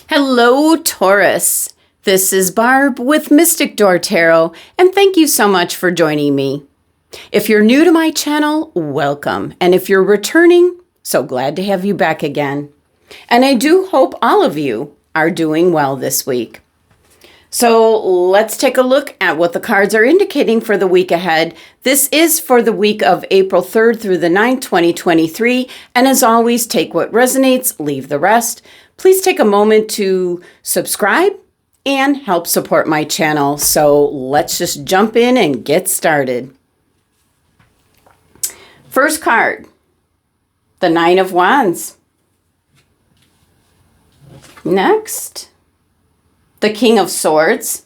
Hello, Taurus. This is Barb with Mystic Door Tarot, and thank you so much for joining me. If you're new to my channel, welcome. And if you're returning, so glad to have you back again. And I do hope all of you are doing well this week. So let's take a look at what the cards are indicating for the week ahead. This is for the week of April 3rd through the 9th, 2023. And as always, take what resonates, leave the rest. Please take a moment to subscribe and help support my channel. So let's just jump in and get started. First card, the Nine of Wands. Next, the King of Swords.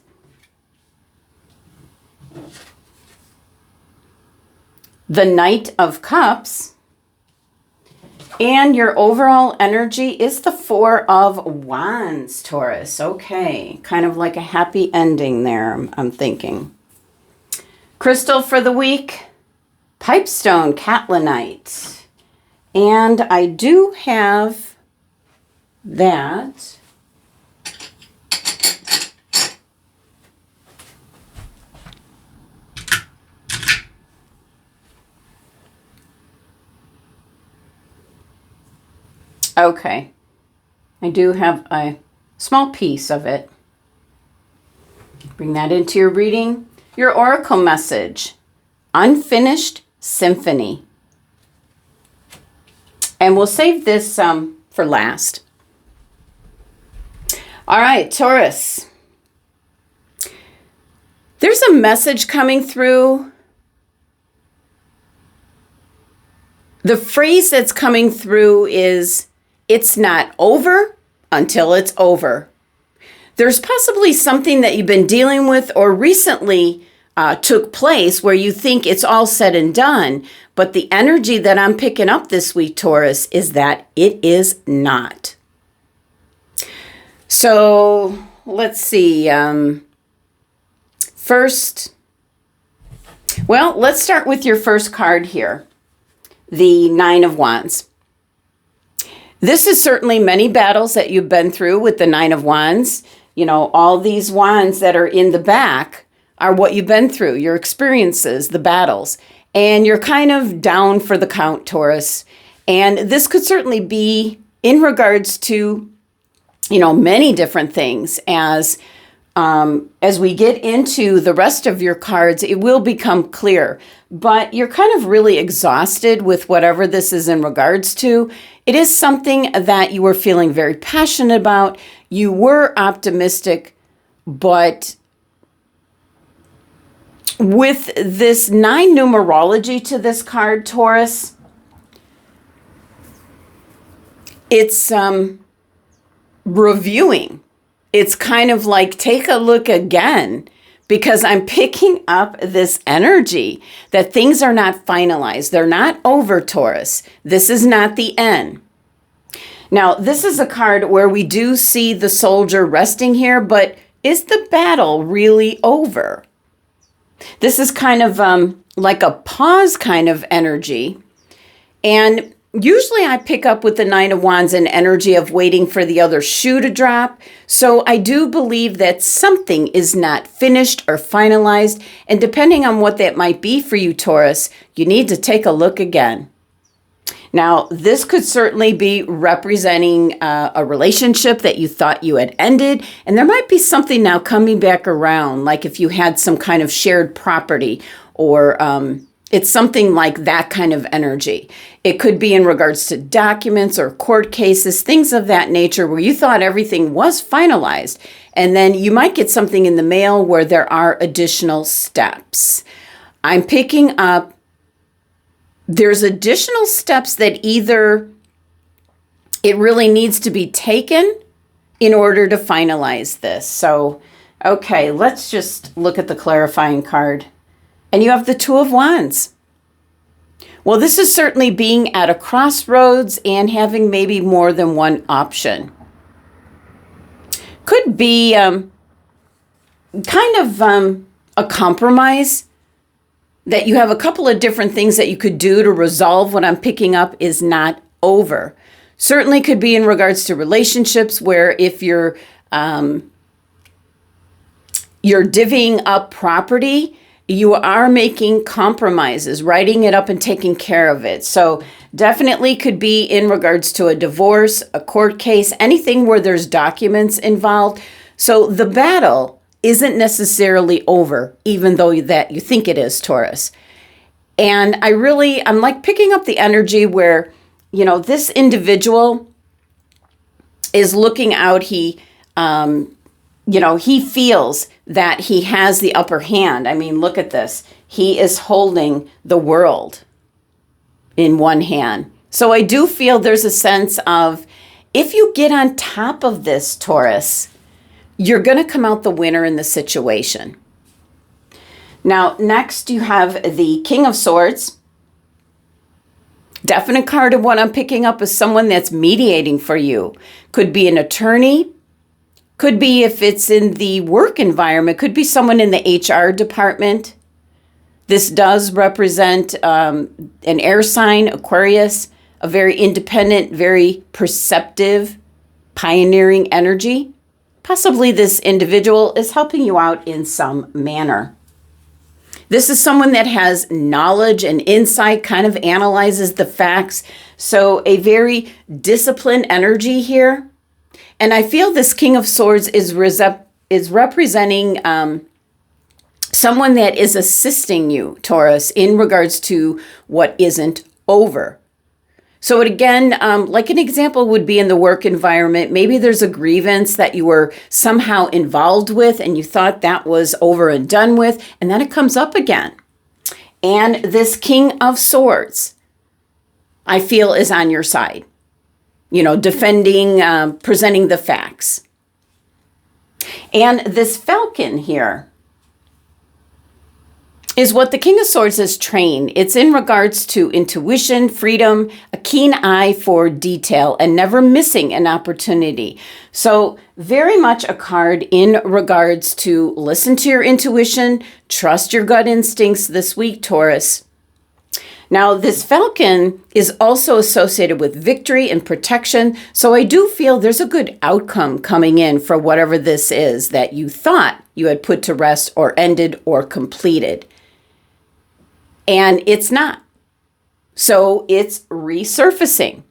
The Knight of Cups. And your overall energy is the Four of Wands, Taurus. Okay, kind of like a happy ending there, I'm thinking. Crystal for the week, Pipestone Catlinite. And I do have that. Okay, I do have a small piece of it. Bring that into your reading. Your oracle message, Unfinished Symphony. And we'll save this for last. All right, Taurus. There's a message coming through. The phrase that's coming through is, it's not over until it's over. There's possibly something that you've been dealing with or recently took place where you think it's all said and done, but the energy that I'm picking up this week, Taurus, is that it is not. So let's see. First, well, let's start with your first card here, the Nine of Wands. This is certainly many battles that you've been through with the Nine of Wands. You know, all these wands that are in the back are what you've been through, your experiences, the battles. And you're kind of down for the count, Taurus. And this could certainly be in regards to, you know, many different things. As we get into the rest of your cards, it will become clear. But you're kind of really exhausted with whatever this is in regards to. It is something that you were feeling very passionate about. You were optimistic, but with this 9 numerology to this card, Taurus, it's reviewing. It's kind of like, take a look again, because I'm picking up this energy that things are not finalized. They're not over, Taurus. This is not the end. Now, this is a card where we do see the soldier resting here, but is the battle really over? This is kind of like a pause kind of energy. And usually I pick up with the Nine of Wands an energy of waiting for the other shoe to drop. So I do believe that something is not finished or finalized. And depending on what that might be for you, Taurus, you need to take a look again. Now, this could certainly be representing a relationship that you thought you had ended. And there might be something now coming back around, like if you had some kind of shared property or it's something like that kind of energy. It could be in regards to documents or court cases, things of that nature where you thought everything was finalized. And then you might get something in the mail where there are additional steps. I'm picking up, there's additional steps that either it really needs to be taken in order to finalize this. So, okay, let's just look at the clarifying card. And you have the Two of Wands. Well, this is certainly being at a crossroads and having maybe more than one option. Could be kind of a compromise that you have a couple of different things that you could do to resolve what I'm picking up is not over. Certainly could be in regards to relationships where if you're divvying up property, you are making compromises, writing it up and taking care of it. So definitely could be in regards to a divorce, a court case, anything where there's documents involved. So the battle isn't necessarily over, even though that you think it is, Taurus. And I'm like picking up the energy where, this individual is looking out. He feels that he has the upper hand. I mean, look at this. He is holding the world in one hand. So I do feel there's a sense of, if you get on top of this, Taurus, you're going to come out the winner in the situation. Now, next you have the King of Swords. Definite card of what I'm picking up is someone that's mediating for you. Could be an attorney. Could be, if it's in the work environment, could be someone in the HR department. This does represent an air sign, Aquarius, a very independent, very perceptive, pioneering energy. Possibly this individual is helping you out in some manner. This is someone that has knowledge and insight, kind of analyzes the facts. So a very disciplined energy here. And I feel this King of Swords is representing someone that is assisting you, Taurus, in regards to what isn't over. So again, like an example would be in the work environment. Maybe there's a grievance that you were somehow involved with and you thought that was over and done with, and then it comes up again. And this King of Swords, I feel, is on your side. Defending, presenting the facts. And this Falcon here is what the King of Swords has trained. It's in regards to intuition, freedom, a keen eye for detail, and never missing an opportunity. So very much a card in regards to listen to your intuition, trust your gut instincts this week, Taurus. Now, this Falcon is also associated with victory and protection, so I do feel there's a good outcome coming in for whatever this is that you thought you had put to rest or ended or completed. And it's not. So it's resurfacing.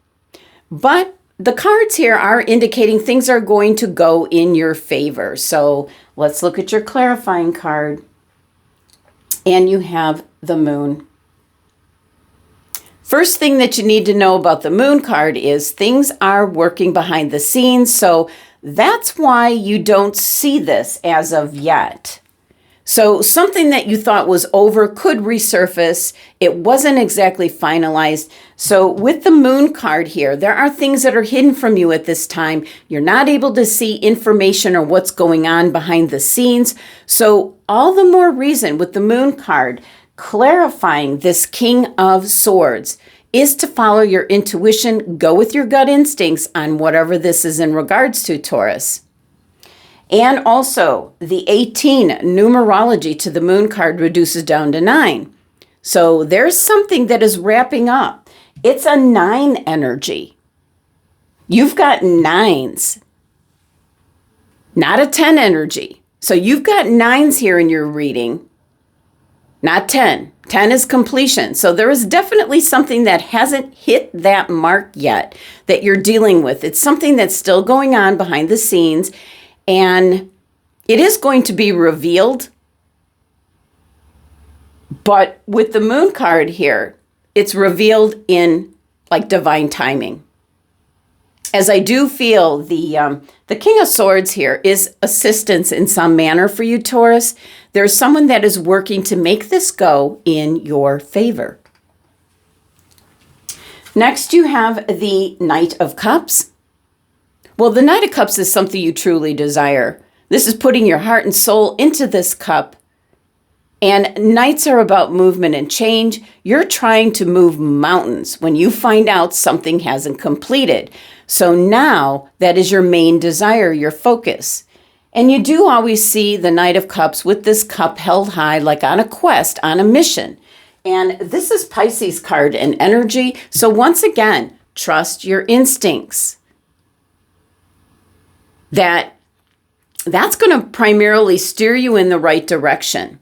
But the cards here are indicating things are going to go in your favor. So let's look at your clarifying card. And you have the Moon. First thing that you need to know about the Moon card is things are working behind the scenes. So that's why you don't see this as of yet. So something that you thought was over could resurface. It wasn't exactly finalized. So with the Moon card here, there are things that are hidden from you at this time. You're not able to see information or what's going on behind the scenes. So all the more reason with the Moon card, clarifying this King of Swords, is to follow your intuition, go with your gut instincts on whatever this is in regards to, Taurus. And also, the 18 numerology to the Moon card reduces down to 9. So there's something that is wrapping up. It's a 9 energy. You've got 9s, not a 10 energy. So you've got 9s here in your reading, not 10. 10 is completion. So there is definitely something that hasn't hit that mark yet that you're dealing with. It's something that's still going on behind the scenes. And it is going to be revealed. But with the Moon card here, it's revealed in like divine timing. As I do feel the King of Swords here is assistance in some manner for you, Taurus. There's someone that is working to make this go in your favor. Next, you have the Knight of Cups. Well, the Knight of Cups is something you truly desire. This is putting your heart and soul into this cup. And Knights are about movement and change. You're trying to move mountains when you find out something hasn't completed. So now that is your main desire, your focus. And you do always see the Knight of Cups with this cup held high, like on a quest, on a mission. And this is Pisces card and energy. So once again, trust your instincts. That's going to primarily steer you in the right direction,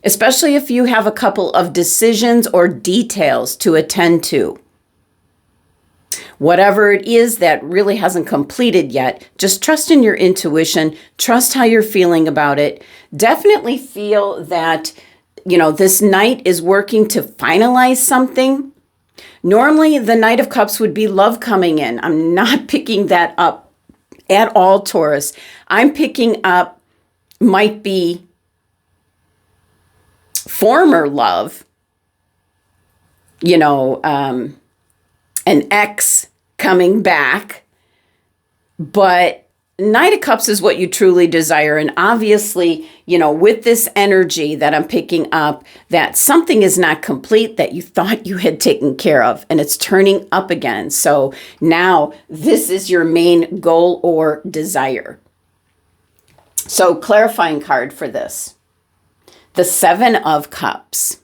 especially if you have a couple of decisions or details to attend to. Whatever it is that really hasn't completed yet, just trust in your intuition, trust how you're feeling about it. Definitely feel that, this Knight is working to finalize something. Normally, the Knight of Cups would be love coming in. I'm not picking that up at all, Taurus. I'm picking up might be former love, an ex coming back, but Knight of Cups is what you truly desire. And obviously, with this energy that I'm picking up, that something is not complete that you thought you had taken care of, and it's turning up again. So now this is your main goal or desire. So clarifying card for this, the Seven of Cups.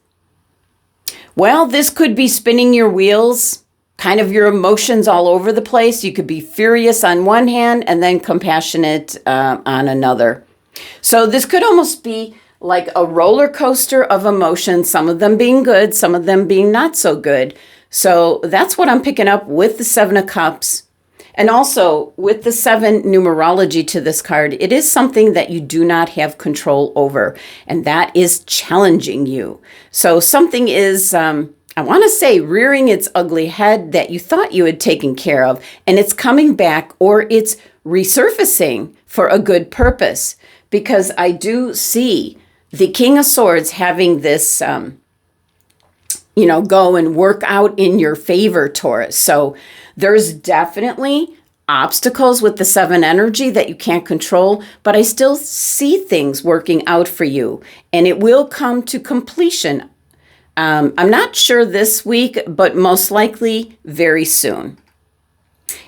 Well, this could be spinning your wheels, kind of your emotions all over the place. You could be furious on one hand and then compassionate on another. So this could almost be like a roller coaster of emotions, some of them being good, some of them being not so good. So that's what I'm picking up with the Seven of Cups. And also with the 7 numerology to this card, it is something that you do not have control over, and that is challenging you. So something is, I want to say, rearing its ugly head that you thought you had taken care of, and it's coming back, or it's resurfacing for a good purpose, because I do see the King of Swords having this, go and work out in your favor, Taurus. So there's definitely obstacles with the 7 energy that you can't control, but I still see things working out for you, and it will come to completion. I'm not sure this week, but most likely very soon.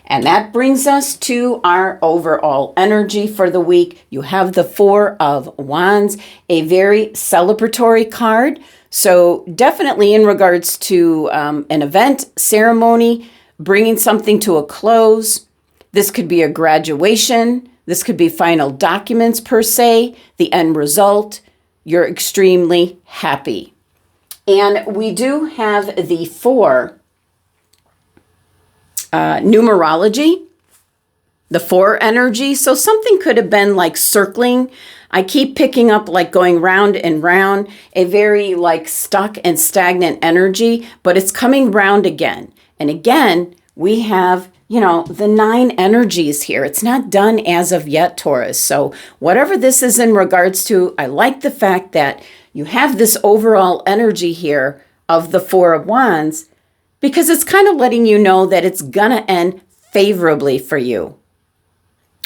And that brings us to our overall energy for the week. You have the 4 of Wands, a very celebratory card. So definitely in regards to an event, ceremony, bringing something to a close. This could be a graduation. This could be final documents per se, the end result. You're extremely happy. And we do have the 4 numerology, the 4 energy. So something could have been like circling. I keep picking up like going round and round, a very like stuck and stagnant energy, but it's coming round again. And again, we have, the 9 energies here. It's not done as of yet, Taurus. So whatever this is in regards to, I like the fact that you have this overall energy here of the 4 of Wands, because it's kind of letting you know that it's going to end favorably for you.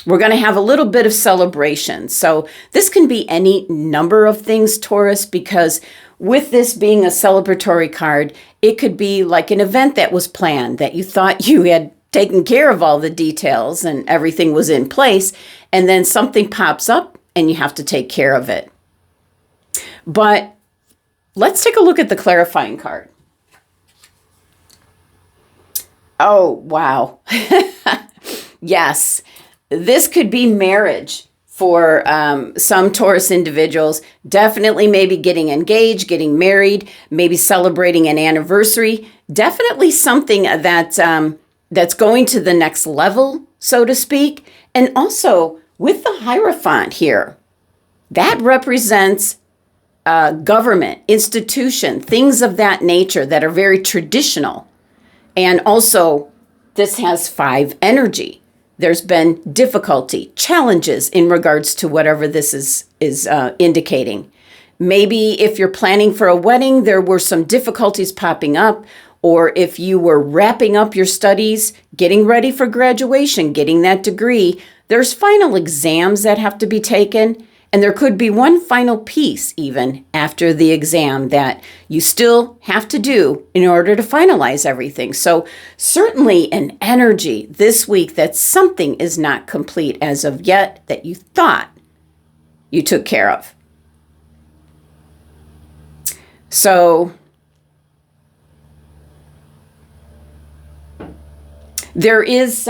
We're going to have a little bit of celebration. So this can be any number of things, Taurus, because with this being a celebratory card, it could be like an event that was planned, that you thought you had taken care of all the details and everything was in place, and then something pops up and you have to take care of it. But let's take a look at the clarifying card. Oh, wow. Yes, this could be marriage for some Taurus individuals. Definitely maybe getting engaged, getting married, maybe celebrating an anniversary. Definitely something that's going to the next level, so to speak. And also with the Hierophant here, that represents government, institution, things of that nature that are very traditional. And also, this has 5 energy. There's been difficulty, challenges in regards to whatever this is indicating. Maybe if you're planning for a wedding, there were some difficulties popping up, or if you were wrapping up your studies, getting ready for graduation, getting that degree, there's final exams that have to be taken. And there could be one final piece even after the exam that you still have to do in order to finalize everything. So certainly an energy this week that something is not complete as of yet that you thought you took care of. So there is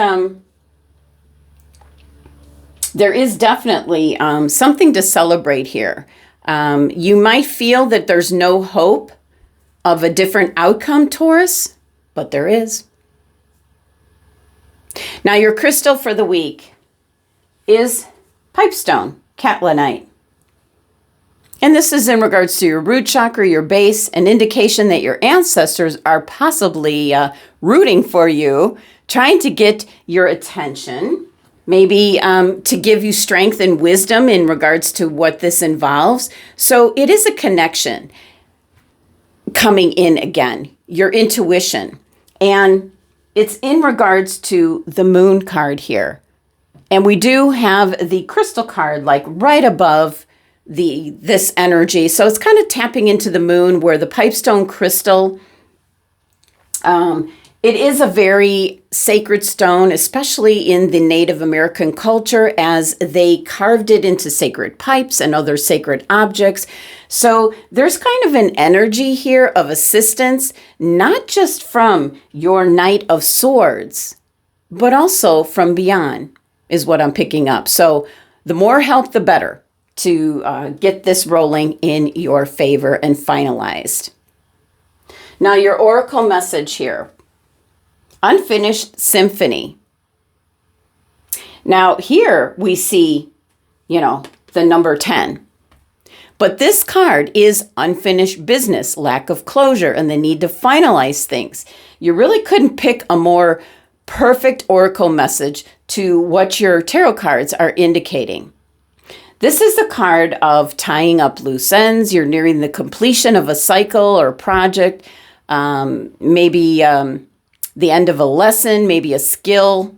definitely something to celebrate here. You might feel that there's no hope of a different outcome, Taurus, but there is. Now, your crystal for the week is pipestone, catlinite. And this is in regards to your root chakra, your base, an indication that your ancestors are possibly rooting for you, trying to get your attention, maybe to give you strength and wisdom in regards to what this involves. So it is a connection coming in again, your intuition. And it's in regards to the moon card here. And we do have the crystal card like right above this energy. So it's kind of tapping into the moon where the pipestone crystal, it is a very sacred stone, especially in the Native American culture, as they carved it into sacred pipes and other sacred objects. So there's kind of an energy here of assistance, not just from your Knight of Swords, but also from beyond, is what I'm picking up. So the more help, the better to get this rolling in your favor and finalized. Now, your oracle message here. Unfinished symphony. Now, here we see, the number 10. But this card is unfinished business, lack of closure, and the need to finalize things. You really couldn't pick a more perfect oracle message to what your tarot cards are indicating. This is the card of tying up loose ends. You're nearing the completion of a cycle or project, maybe the end of a lesson, maybe a skill,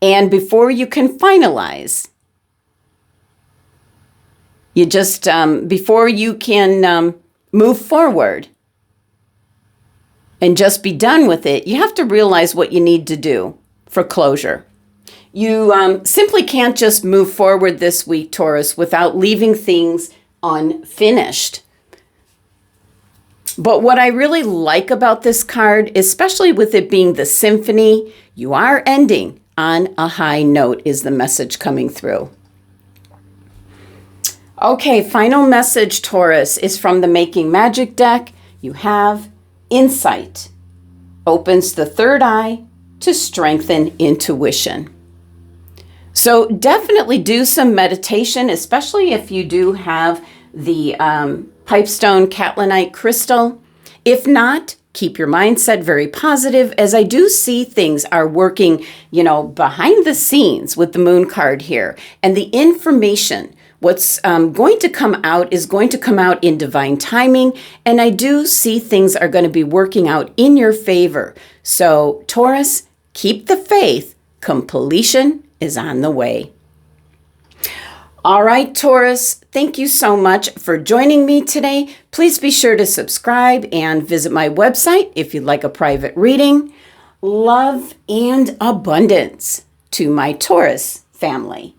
and before you can finalize, you just, before you can move forward and just be done with it, you have to realize what you need to do for closure. You simply can't just move forward this week, Taurus, without leaving things unfinished. But what I really like about this card, especially with it being the symphony, you are ending on a high note is the message coming through. Okay, final message, Taurus, is from the Making Magic deck. You have insight. Opens the third eye to strengthen intuition. So definitely do some meditation, especially if you do have the pipestone catlinite crystal. If not, keep your mindset very positive, as I do see things are working, behind the scenes with the moon card here. And the information, what's going to come out is going to come out in divine timing. And I do see things are going to be working out in your favor. So Taurus, keep the faith. Completion is on the way. All right, Taurus, thank you so much for joining me today. Please be sure to subscribe and visit my website if you'd like a private reading. Love and abundance to my Taurus family.